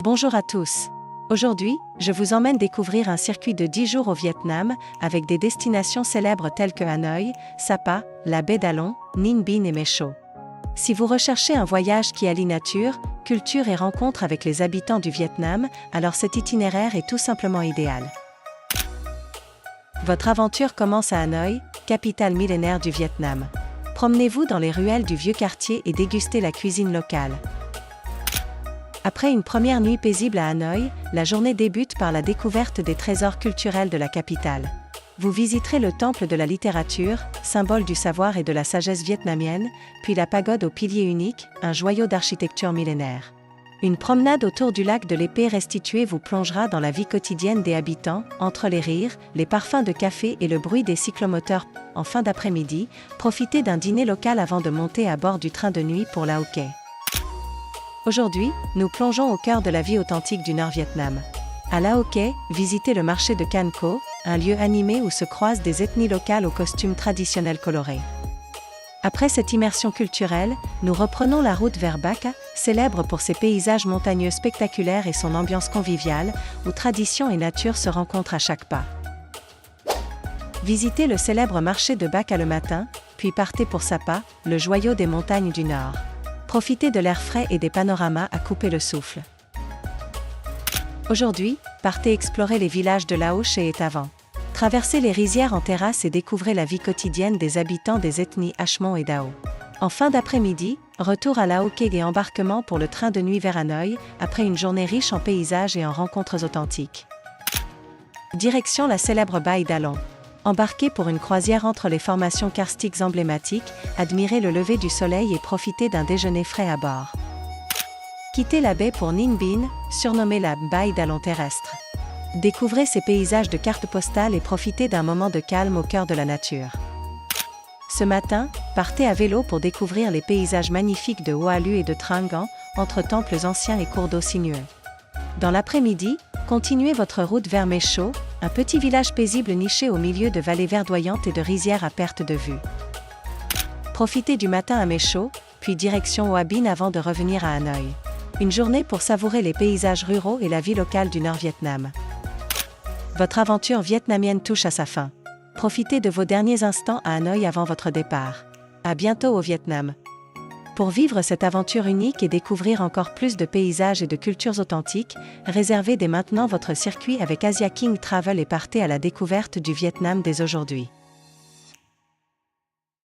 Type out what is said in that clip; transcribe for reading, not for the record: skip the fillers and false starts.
Bonjour à tous. Aujourd'hui, je vous emmène découvrir un circuit de 10 jours au Vietnam, avec des destinations célèbres telles que Hanoï, Sapa, la baie d'Along, Ninh Binh et Mae Sot. Si vous recherchez un voyage qui allie nature, culture et rencontre avec les habitants du Vietnam, alors cet itinéraire est tout simplement idéal. Votre aventure commence à Hanoï, capitale millénaire du Vietnam. Promenez-vous dans les ruelles du vieux quartier et dégustez la cuisine locale. Après une première nuit paisible à Hanoï, la journée débute par la découverte des trésors culturels de la capitale. Vous visiterez le temple de la littérature, symbole du savoir et de la sagesse vietnamienne, puis la pagode aux piliers uniques, un joyau d'architecture millénaire. Une promenade autour du lac de l'Épée restituée vous plongera dans la vie quotidienne des habitants, entre les rires, les parfums de café et le bruit des cyclomoteurs. En fin d'après-midi, profitez d'un dîner local avant de monter à bord du train de nuit pour La Ho Quai. Aujourd'hui, nous plongeons au cœur de la vie authentique du Nord-Vietnam. À La Ho Quai, visitez le marché de Can Co, un lieu animé où se croisent des ethnies locales aux costumes traditionnels colorés. Après cette immersion culturelle, nous reprenons la route vers Ba Ca, célèbre pour ses paysages montagneux spectaculaires et son ambiance conviviale, où tradition et nature se rencontrent à chaque pas. Visitez le célèbre marché de Ba Ca le matin, puis partez pour Sapa, le joyau des montagnes du Nord. Profitez de l'air frais et des panoramas à couper le souffle. Aujourd'hui, partez explorer les villages de Lao et Etavang. Traversez les rizières en terrasse et découvrez la vie quotidienne des habitants des ethnies Hmong et Dao. En fin d'après-midi, retour à La Ho Quai et embarquement pour le train de nuit vers Hanoï, après une journée riche en paysages et en rencontres authentiques. Direction la célèbre baie d'Along. Embarquez pour une croisière entre les formations karstiques emblématiques, admirez le lever du soleil et profitez d'un déjeuner frais à bord. Quittez la baie pour Ninh Binh, surnommée la baie d'Along terrestre. Découvrez ces paysages de cartes postales et profitez d'un moment de calme au cœur de la nature. Ce matin, partez à vélo pour découvrir les paysages magnifiques de Hoa Lu et de Trang An, entre temples anciens et cours d'eau sinueux. Dans l'après-midi, continuez votre route vers Mae Sot, un petit village paisible niché au milieu de vallées verdoyantes et de rizières à perte de vue. Profitez du matin à Mae Sot, puis direction Hoa Binh avant de revenir à Hanoï. Une journée pour savourer les paysages ruraux et la vie locale du Nord-Vietnam. Votre aventure vietnamienne touche à sa fin. Profitez de vos derniers instants à Hanoï avant votre départ. À bientôt au Vietnam. Pour vivre cette aventure unique et découvrir encore plus de paysages et de cultures authentiques, réservez dès maintenant votre circuit avec Asia King Travel et partez à la découverte du Vietnam dès aujourd'hui.